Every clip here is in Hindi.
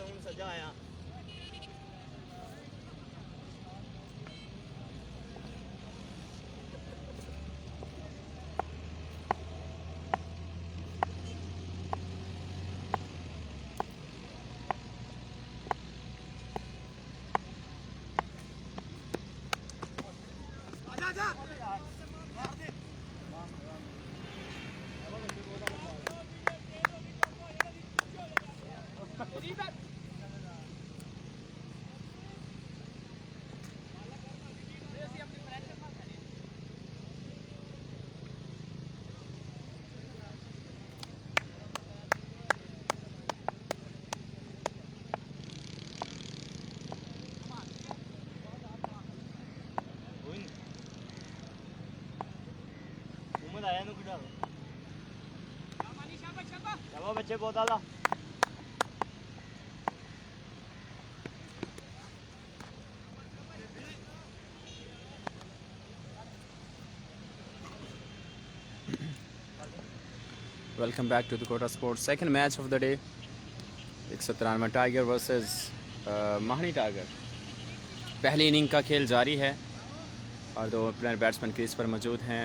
ਹੁਣ ਸਜਾ ਆਇਆ ਆਇਆ ਨੂੰ ਕਿਡਾ ਸ਼ਾਬਾਸ਼ ਬੱਚੇ ਬਹੁਤ ਆਲਾ Welcome back to the Kota Sports. Second match of the day. 193 tiger versus महानी टाइगर. पहली इनिंग का खेल जारी है और दो प्लेयर बैट्समैन क्रीज पर मौजूद हैं.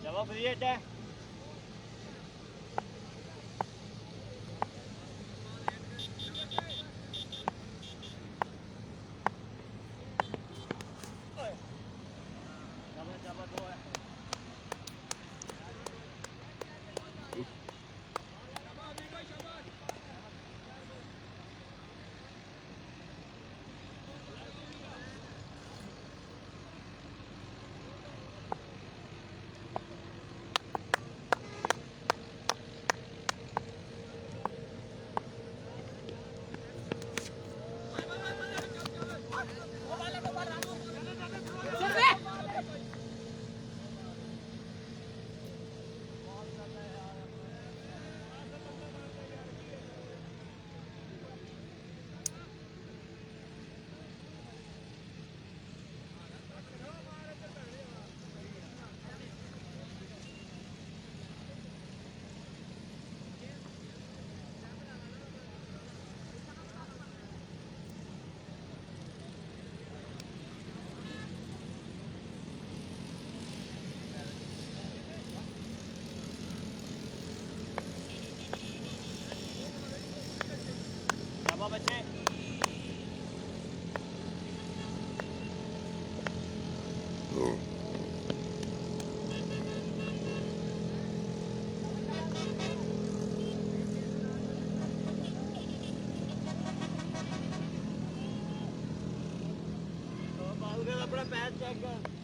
जवाब फ्री है बच्चे अपना पैर चेक कर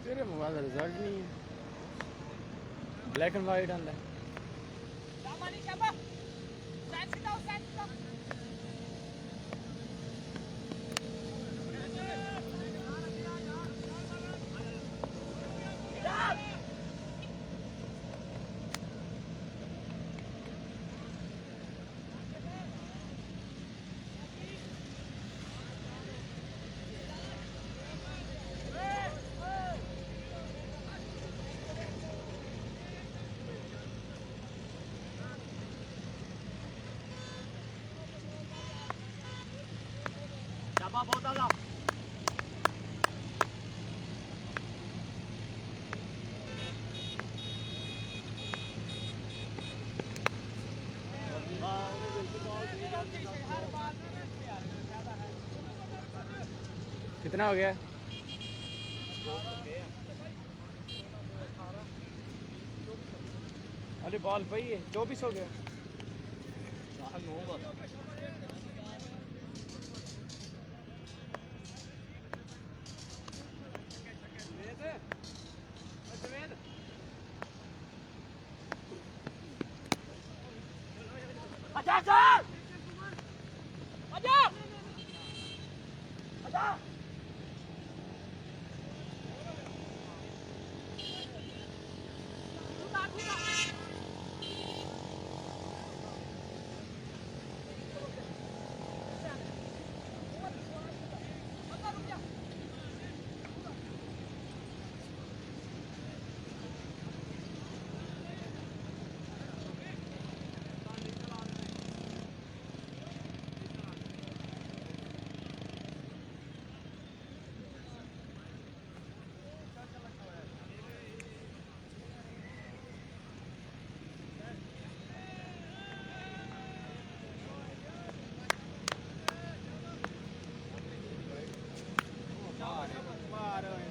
तेरे मोबाइल का रिजल्ट नहीं है, ब्लैक एंड वाइट आंदा है. कितना हो गया? अरे बॉल पई है 24 हो गया।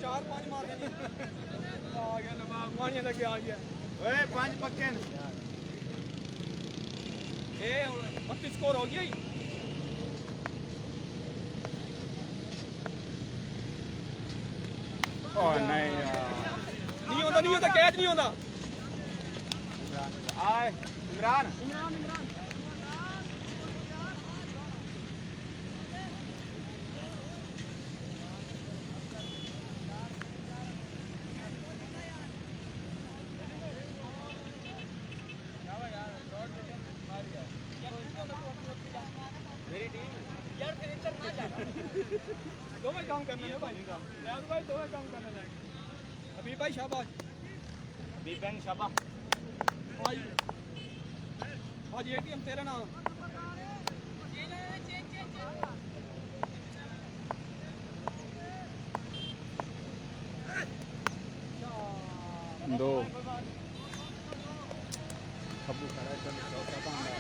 चार पांच मार आ गया दिमाग पानी लगे आ गया ओए 5 पक्के ने। ए 32 स्कोर हो गया ही ओ नहीं यार, नहीं होता कैच नहीं होता आए इमरान। दो में काम करना है भाई रियाज भाई दो में काम करना है अभी भाई शाबाश बी बैंक शाबा भाई आज एटीएम तेरा नाम दो खब्बू खड़ा है, चौथा पांडा।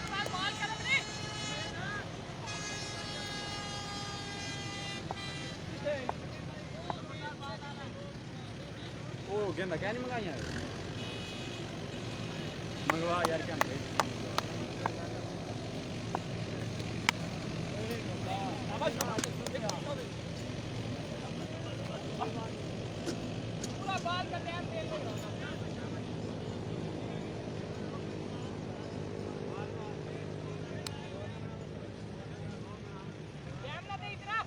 ओ गेंदा क्या नहीं मंगाई यार? मंगवा यार क्या नहीं? पूरा बाल का टाइम दे लो टाइम ना दे इतना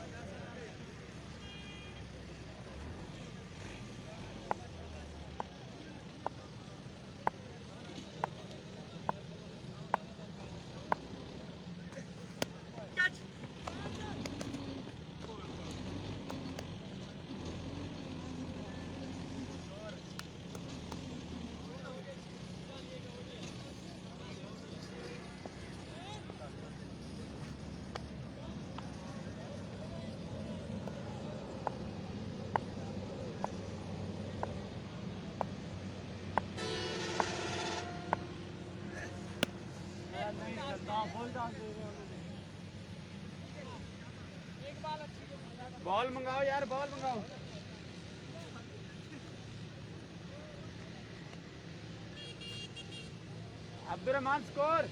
बॉल मंगाओ यार, बॉल मंगाओ। अब्दुर्रहमान स्कोर।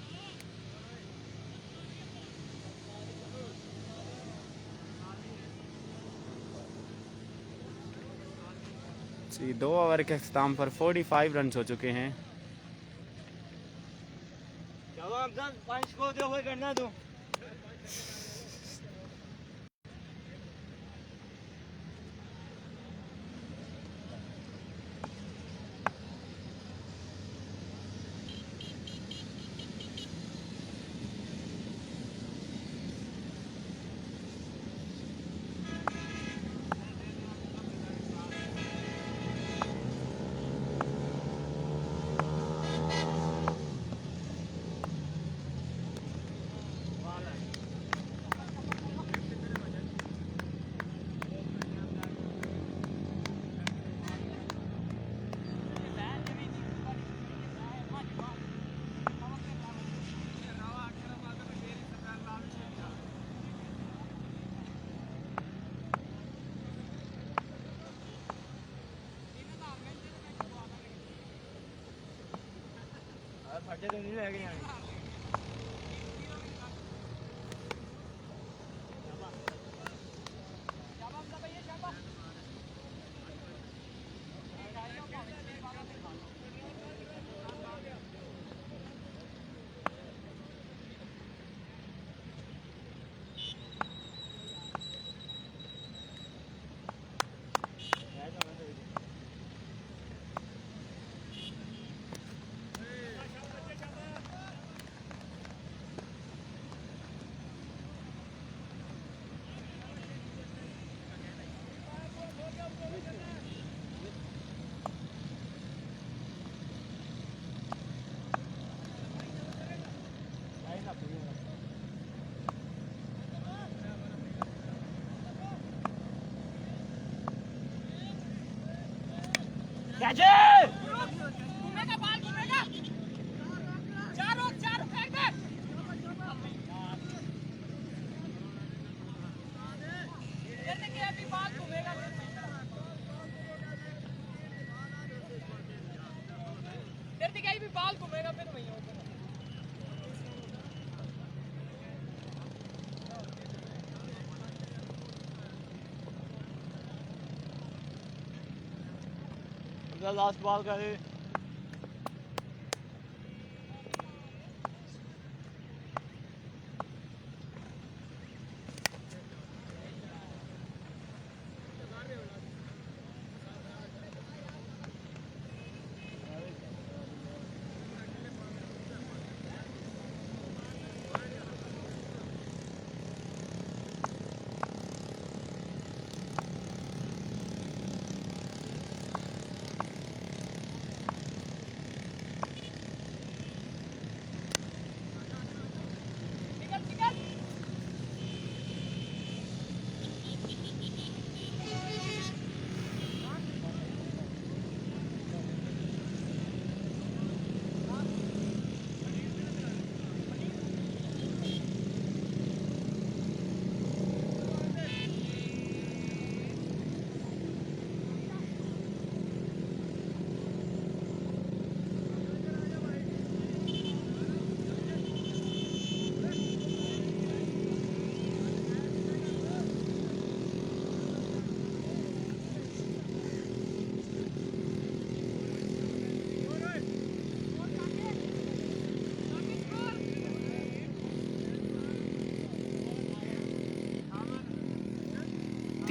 जी 2 ओवर के अख्ताम पर 45 रन हो चुके हैं। चलो अफजल 5 को दे हुए करना तू ਸਾਡੇ ਤੋਂ ਨਹੀਂ ਲੈ ਕੇ ਜਾਣੀ कैचे घूमेगा बाल घूमेगा चारों फेंक दे जैसे कि अभी बाल घूमेगा जैसे कि अभी बाल घूमेगा फिर वहीं होगा लास्ट बॉल करे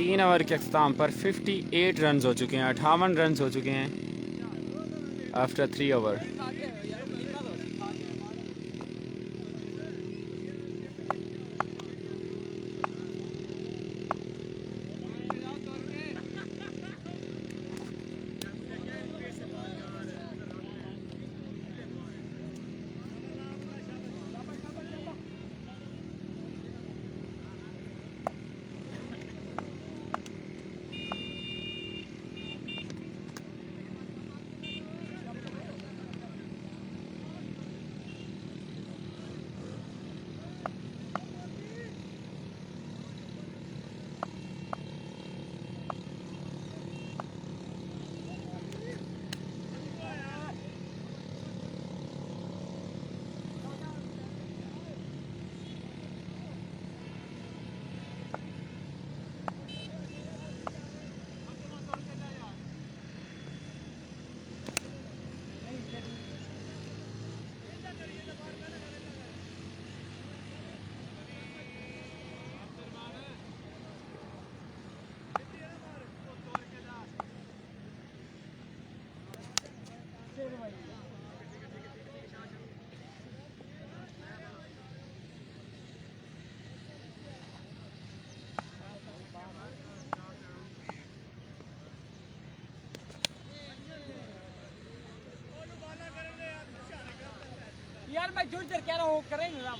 तीन ओवर के अख्ताम पर 58 रन हो चुके हैं 58 रन हो चुके हैं आफ्टर 3 ओवर यार मैं जुड़ कर कह रहा हूँ करेंगे ना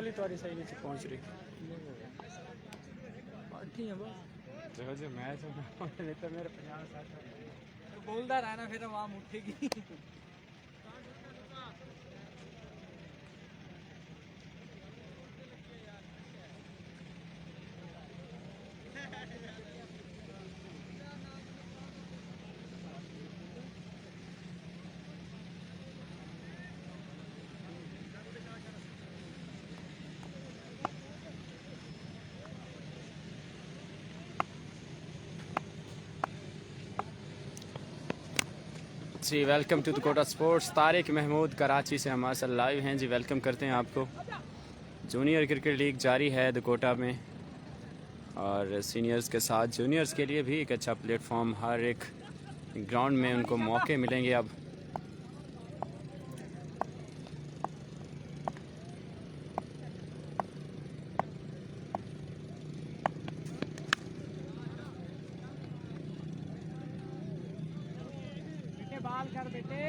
ही तुम्हारी सही नहीं पहुंच रही। ठीक है बस देखो जो मैच हो नहीं तो मेरे 50-60 बोलता रहना फिर आवाम उठेगी। जी welcome to the Quetta sports. Tariq Mahmood Karachi से हमारे साथ लाइव हैं जी। वेलकम करते हैं आपको। जूनियर क्रिकेट लीग जारी है द कोटा में और सीनियर्स के साथ जूनियर्स के लिए भी एक अच्छा प्लेटफॉर्म हर एक ग्राउंड में उनको मौके मिलेंगे अब। बाल कर बेटे।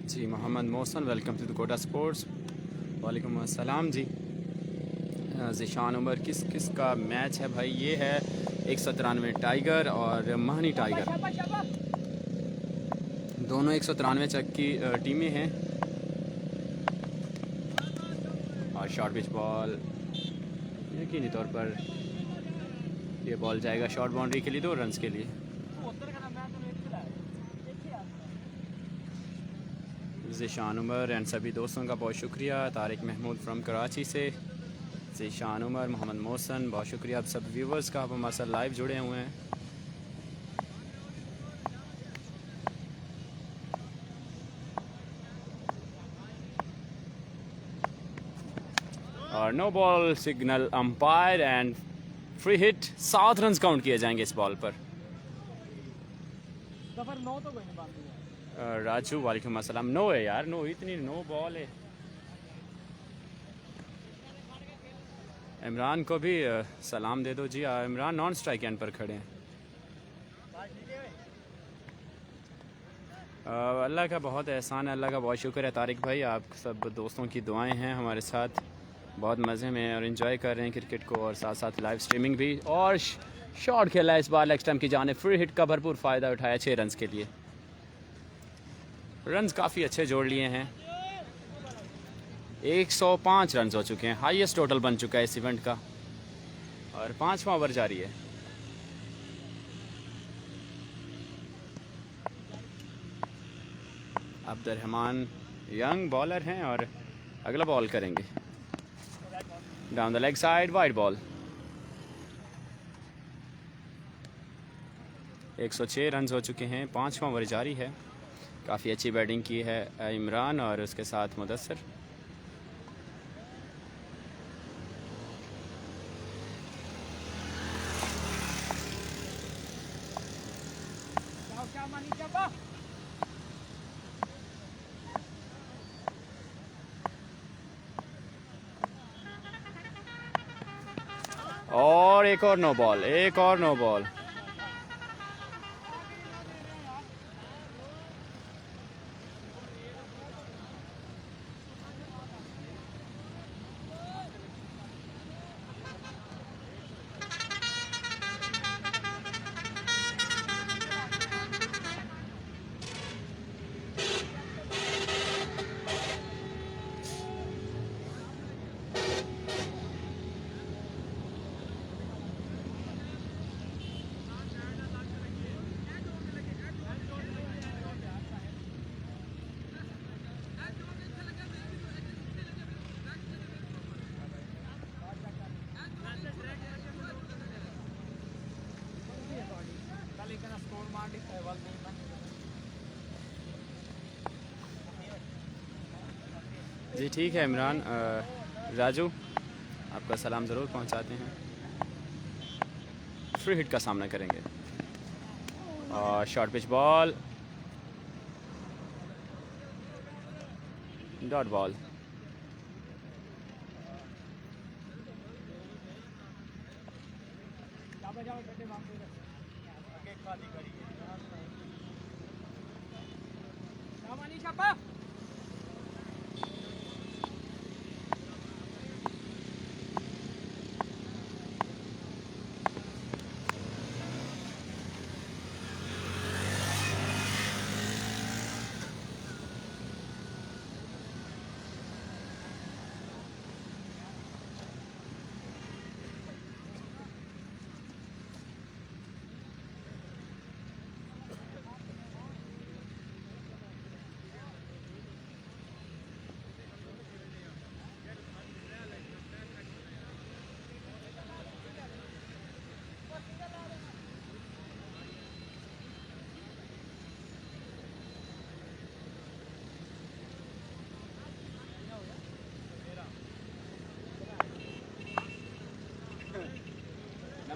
जी Mohammad Mohsin welcome to the Quetta sports. वालेकुम अस्सलाम जी। ज़िशान उमर किस का मैच है भाई? ये है 193 टाइगर और महनी टाइगर, दोनों 193 चक की टीमें हैं। और शॉर्ट पिच बॉल यकीनी तौर पर ये बॉल जाएगा शॉर्ट बाउंड्री के लिए 2 रन्स के लिए। ज़िशान उमर एंड सभी दोस्तों का बहुत शुक्रिया। तारिक महमूद फ्रॉम कराची से, ज़िशान उमर, मोहम्मद मोहसन, बहुत शुक्रिया आप सब व्यूवर्स का, आप हमारे साथ लाइव जुड़े हुए हैं। और no ball signal umpire and free hit. 7 runs count किए जाएंगे इस बॉल पर। सफर 9 तो कोई नहीं बांध दिया। राजू वालेकुम अस्सलाम। नो है यार, नो इतनी नो बॉल है। इमरान को भी सलाम दे दो जी। इमरान नॉन स्ट्राइक एंड पर खड़े हैं। अल्लाह का बहुत एहसान है, अल्लाह का बहुत शुक्र है तारिक भाई, आप सब दोस्तों की दुआएं हैं हमारे साथ। बहुत मज़े में और इन्जॉय कर रहे हैं क्रिकेट को और साथ साथ लाइव स्ट्रीमिंग भी। और शॉट खेला है इस बार लेग स्टंप की जाने, फ्री हिट का भरपूर फ़ायदा उठाया 6 रन्स के लिए। रन्स काफ़ी अच्छे जोड़ लिए हैं। 105 रन्स हो चुके हैं, हाईएस्ट टोटल बन चुका है इस इवेंट का और 5वां ओवर जारी है। अब्दुर्रहमान यंग बॉलर हैं और अगला बॉल करेंगे down the leg side, wide ball. 106 runs हो चुके हैं, 5वां ओवर जारी है। काफ़ी अच्छी बैटिंग की है इमरान और उसके साथ मुदस्सर। क्या मानी क्या और एक और नो बॉल, एक और नो बॉल। जी ठीक है इमरान। राजू आपका सलाम ज़रूर पहुंचाते हैं। फ्री हिट का सामना करेंगे और short pitch ball, dot ball.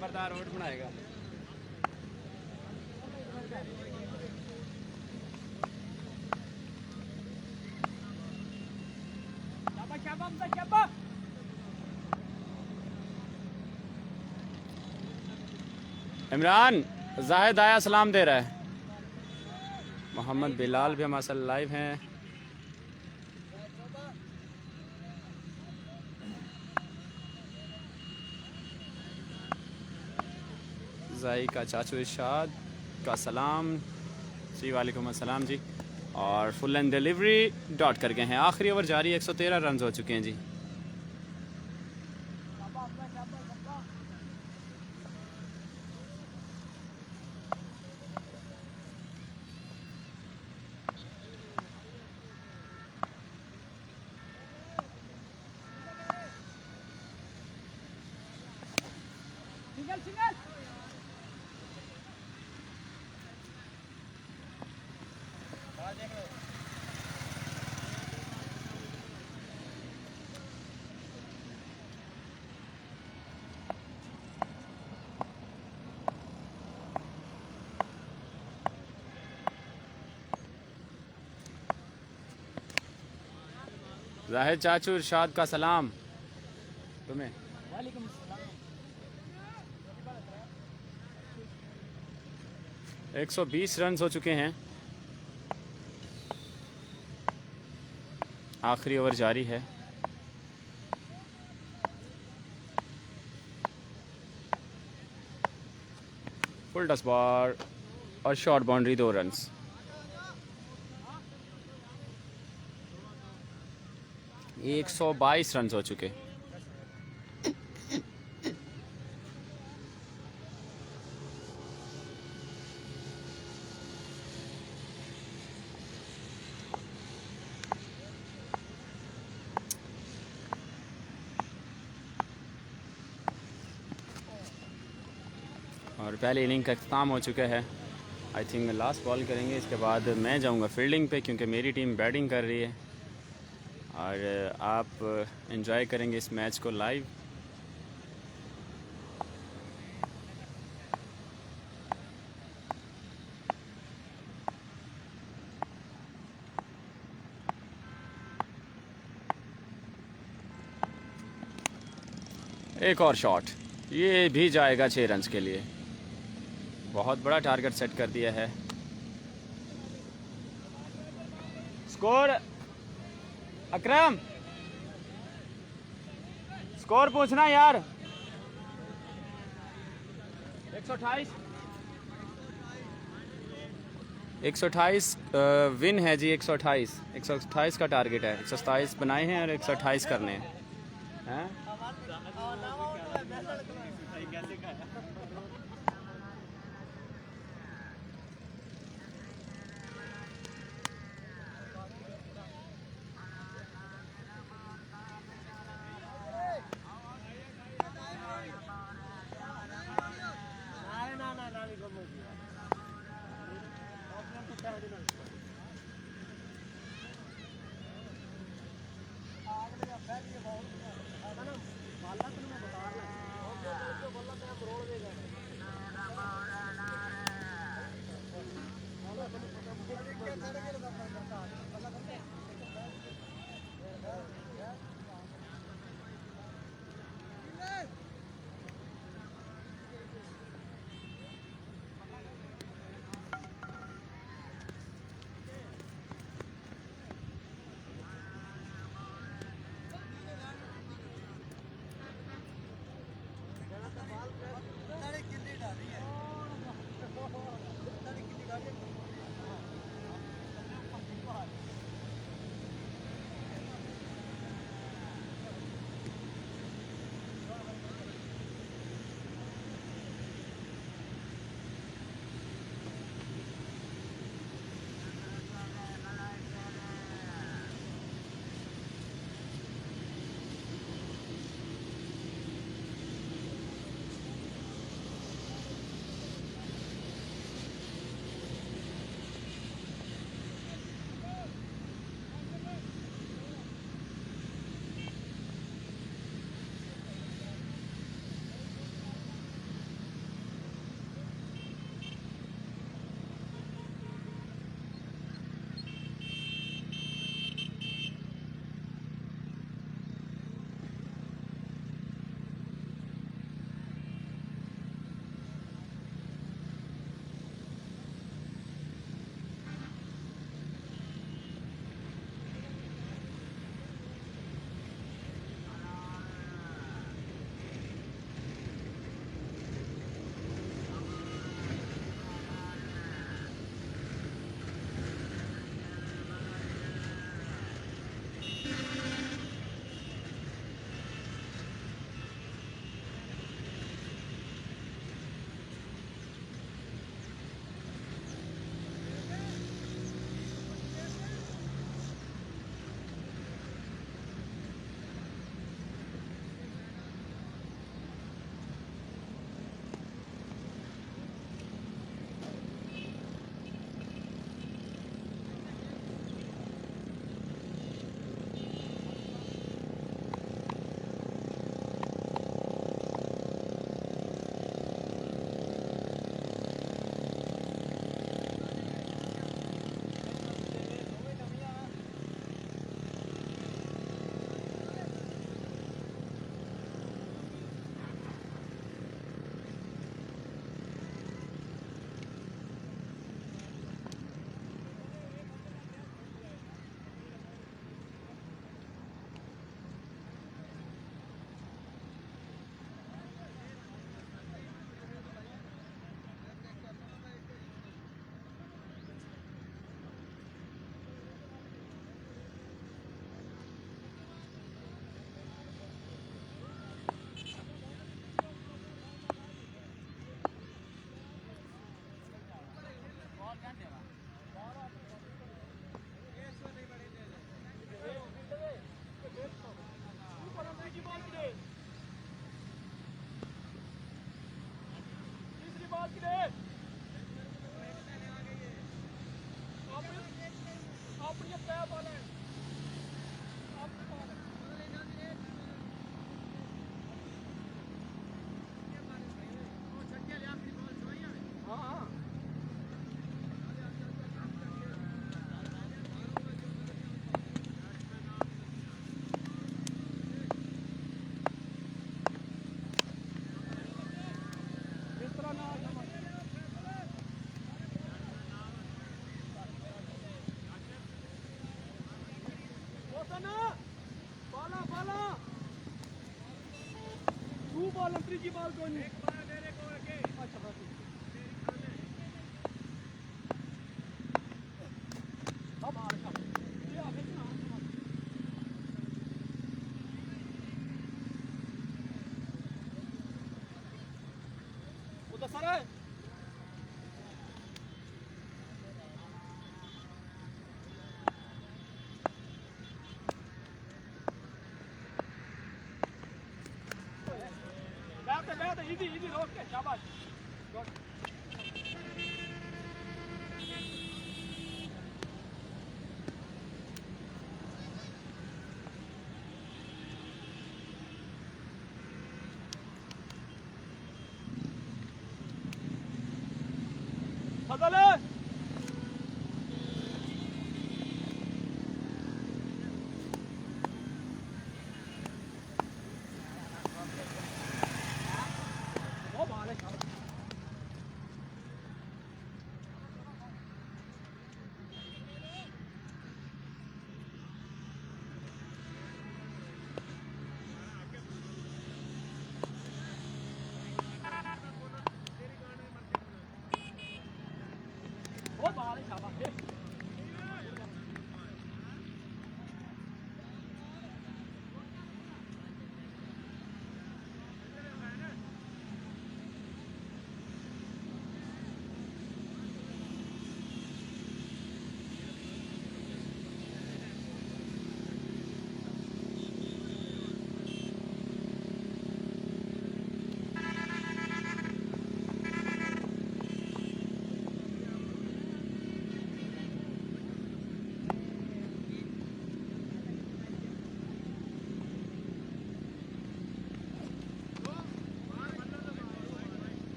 नंबरदार रोड बनाएगा। इमरान जाहिद आया सलाम दे रहा है। मोहम्मद बिलाल भी हमारे साथ लाइव हैं। जाई का चाचू इरशाद का सलाम जी, वालेकुम अस्सलाम जी। और फुल एंड डिलीवरी डॉट कर गए हैं। आखिरी ओवर जारी, 113 रन हो चुके हैं जी। जाहिद चाचू इरशाद का सलाम तुम्हें। 120 रन हो चुके हैं। आखिरी ओवर जारी है। फुल टस बॉल और शॉर्ट बाउंड्री, 2 रन्स। एक 122 रन हो चुके। और पहली इनिंग का अख्ताम हो चुका है। आई थिंक लास्ट बॉल करेंगे, इसके बाद मैं जाऊंगा फील्डिंग पे क्योंकि मेरी टीम बैटिंग कर रही है। और आप एंजॉय करेंगे इस मैच को लाइव। एक और शॉट, ये भी जाएगा 6 रन के लिए। बहुत बड़ा टारगेट सेट कर दिया है। स्कोर अकरम, स्कोर पूछना यार। 128 128 विन है जी। 128 का टारगेट है। 127 बनाए हैं और 128 करने हैं। बॉल तीजी बॉल कोई नहीं अच्छा बस अब आ रहा ये आगे ना उधर सर है बैठ इजी इजी रोक के शाबाश गुड फजल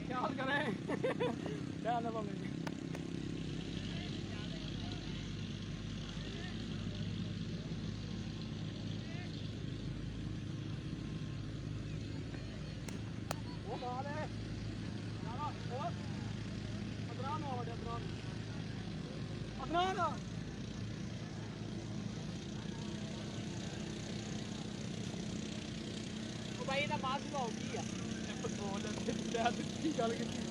क्या हाल करें क्या ना बोलेंगे वो बॉल है और अदरान हो गया अदरान ਉਹ ਬਾਈ ਦਾ ਮਾਸ ਹੋ ਗਈ ਆ ਬੋਲ ਲੈ ਕੀ ਗੱਲ ਕੀਤੀ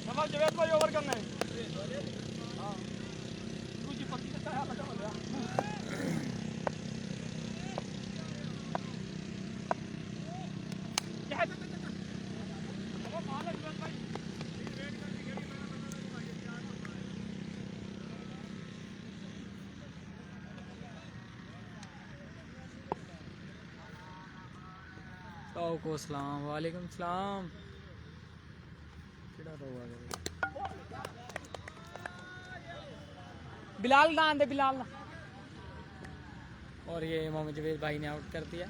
समझ जवेद भाई ओवर करना है हाँ दूसरी पत्ती का क्या लगा हो गया क्या है वो मार है जवेद भाई को सलाम वालेकुम सलाम बिलाल ना आंदे बिलाल ना और ये मोहम्मद जवेद भाई ने आउट कर दिया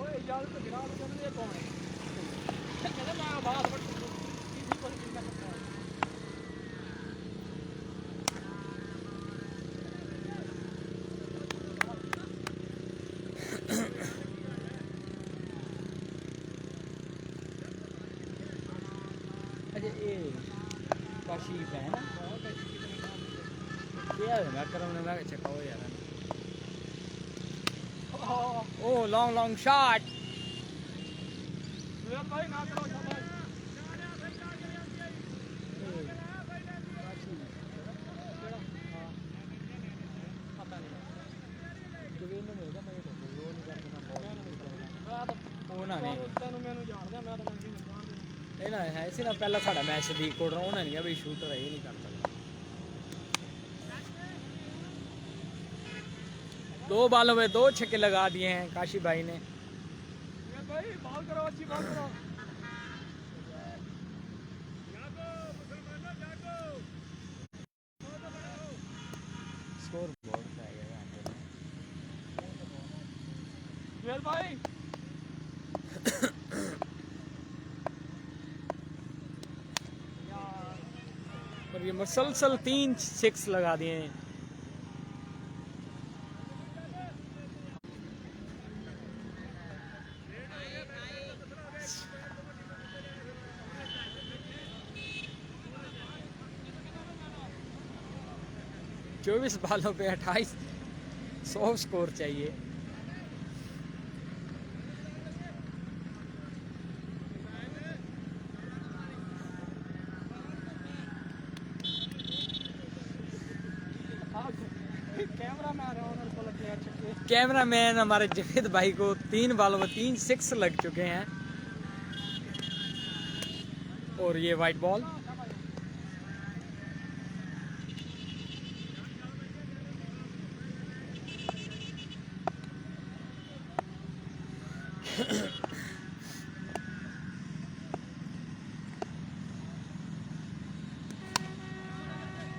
ओए यार तो गिरा दो जल्दी ये कौन है कहता मैं बात बट इसी पर चिंता करता हूं अजय ये काशिफ है ना क्या है मैं कराने में चेक हो यार ओ लॉन्ग लॉन्ग शॉट जवेद भाई ना करो शाबाश ਉਹਨਾਂ ਨੇ ਤੈਨੂੰ ਮੈਨੂੰ ਜਾਣਦਾ ਮੈਂ ਤਾਂ ਨਹੀਂ ਜਾਣਦਾ ਇਹ ਨਾ ਹੈ ਸੀ ਨਾ ਪਹਿਲਾਂ ਸਾਡਾ ਮੈਚ ਦੀ ਕੋਡ ਉਹਨਾਂ ਨੇ ਵੀ ਸ਼ੂਟਰ ਇਹ ਨਹੀਂ ਕਰਦਾ दो बालों में दो छक्के लगा दिए हैं काशी भाई ने भाई बॉल करो, अच्छी बॉल करो। स्कोर बोर्ड पे आ गया यहाँ पे। जुएल भाई और ये मुसलसल 3 6 लगा दिए हैं। चौबीस बालों पे 28 100 स्कोर चाहिए। कैमरा मैन है उन्होंने को लगे अच्छे। कैमरामैन हमारे जवेद भाई को 3 बालों में 3 6 लग चुके हैं। और ये वाइट बॉल।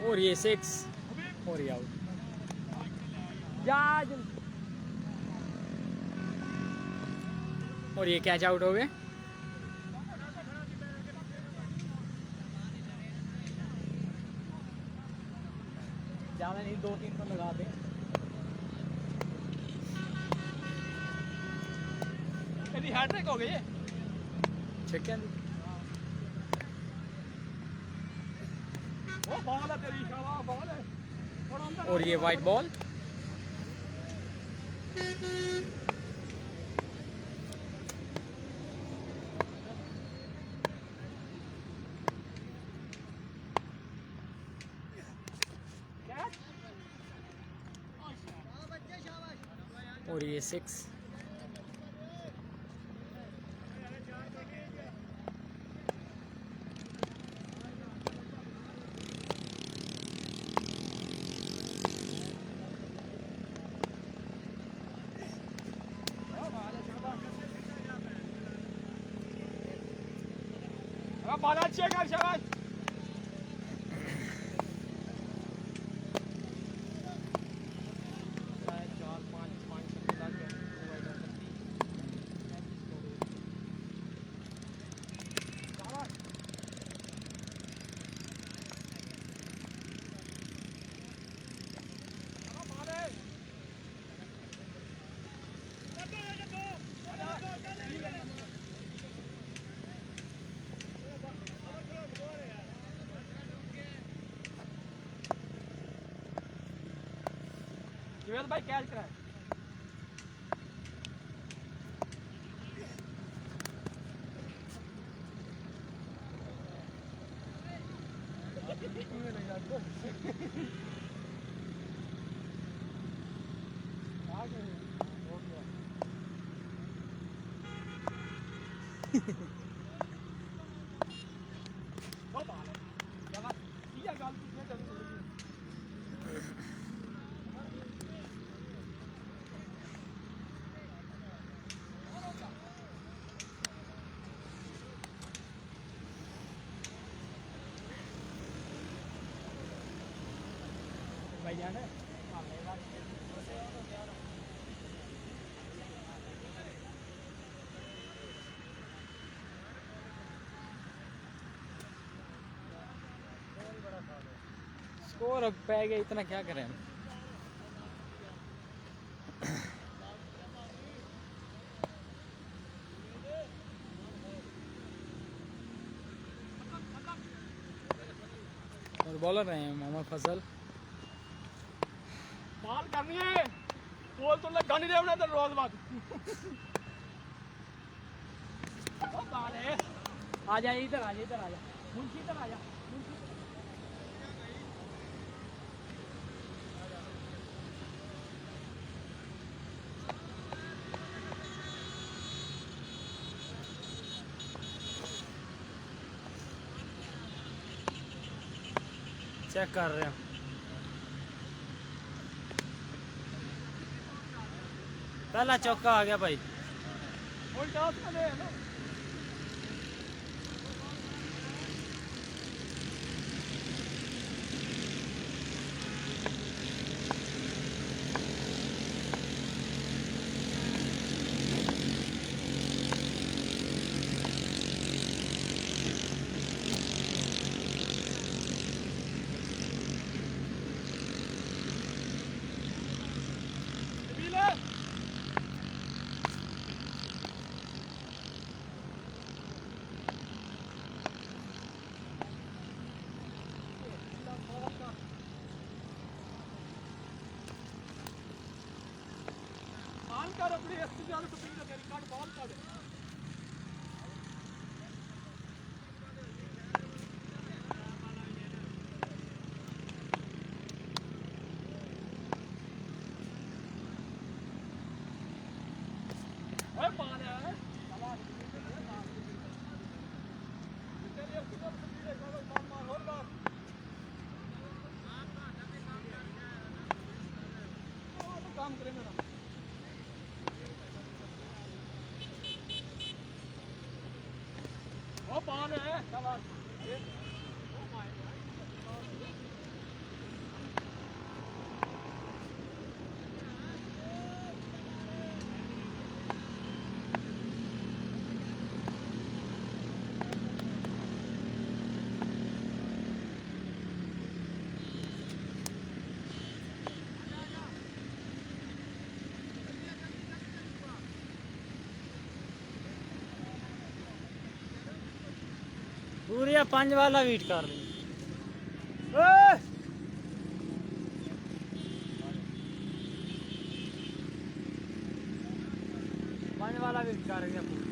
और ये 6 और ये आउट। और ये कैच आउट हो गए। ज्यादा नहीं, 2-3 तो लगा दे। मेरी हैट्रिक हो गई है। चिकन। वो बॉल है तेरी, शाबाश बॉल है। थोड़ा अंदर और ये वाइट बॉल। कैच। और ये 6। बॉल अच्छी है, कर शाबाश। जुएल भाई कैच करा। भाई जान है। स्कोर अब पै गया, इतना क्या करें हम। और बॉलर रहे हैं मोहम्मद फजल। बॉल करनी है, बोल तो लगा नहीं रहे तो रोज बात। बॉल है, आ जा इधर, आ जा इधर, आ जा मुंशी इधर आ जा। चेक कर रहे हैं। पहला चौका आ गया भाई। उल्टा उसका दे ना कर अपनी इससे ज्यादा स्पीड है तेरी काट बॉल काट ओए पार है तेरी इससे ज्यादा स्पीड है चलो मार मार और मार तो काम करेंगे ना ओ पार है शाबाश ओ माय पूरे 5 वाला वेट कर रही ए 5 वाला वेट कर रही है पूरी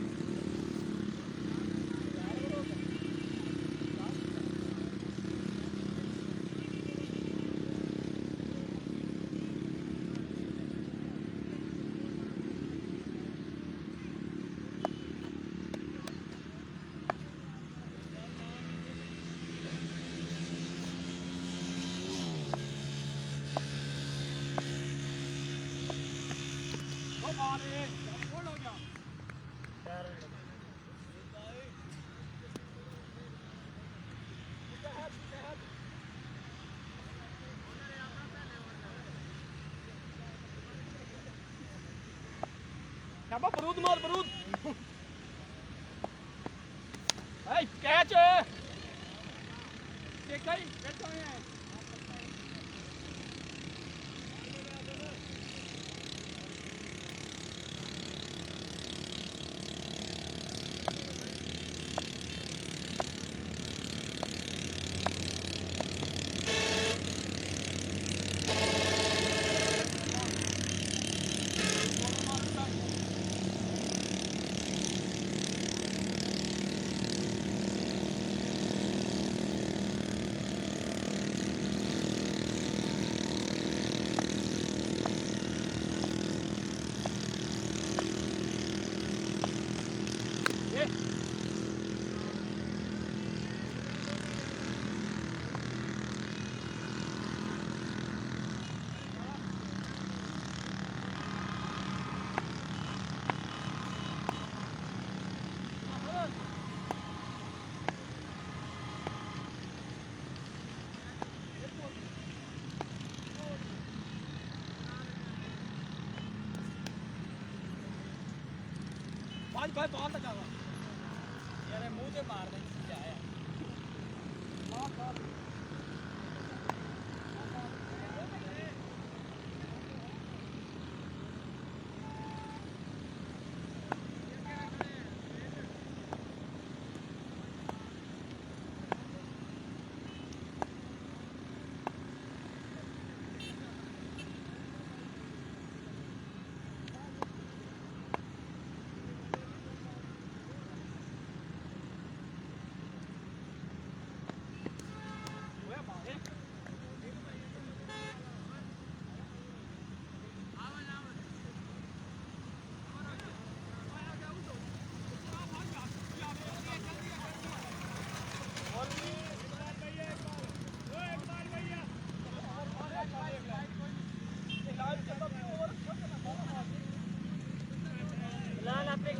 ओ पार है बोल हो गया शाबाश बरूद मार बरूद ए कैच देखा ही कैच में है आज भाई बाहर तक आवा यार मुंह से मार दे क्या है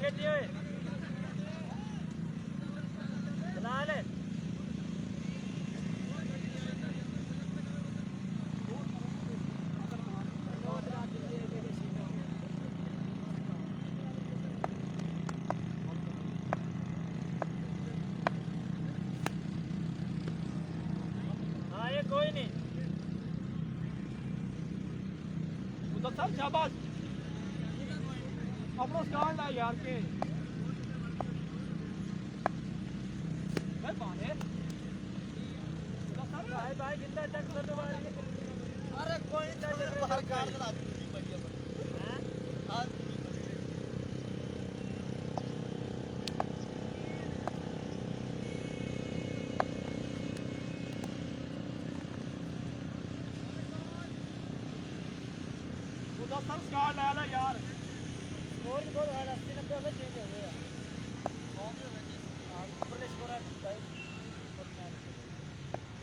खेची ओए चला ले हाँ ये कोई नहीं उधर सब शाबाश अपना स्टार्ट ला यार के भाई भाई जिंदा तक तो अरे कोई बाहर कार चला उधर सब स्टार्ट ला ला यार और भी बहुत है 80-90 में चेंज हो गया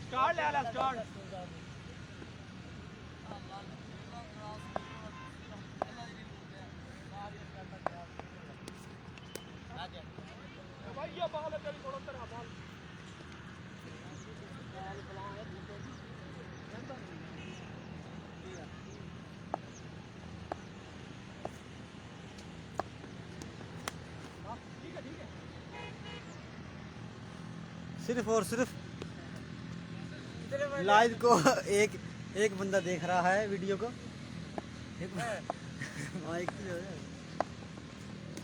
स्टार्ट ले ला स्टार्ट भाई ये बाल है तेरी थोड़ा तेरा बाल सिर्फ और सिर्फ लाइव को एक बंदा देख रहा है वीडियो को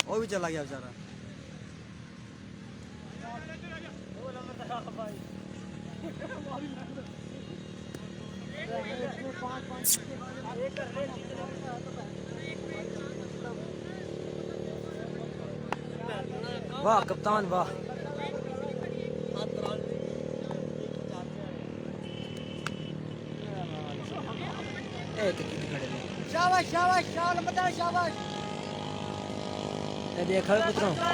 वो भी चला गया बेचारा वाह कप्तान वाह शाबाश शाबाश शाबाश बता शाबाश ये देख पुत्रों 93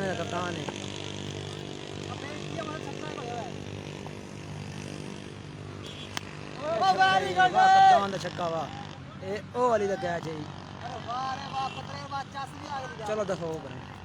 का कप्तान है कप्तान का छक्का वाह ए ओ वाली दा कैच है चलो दफा हो गए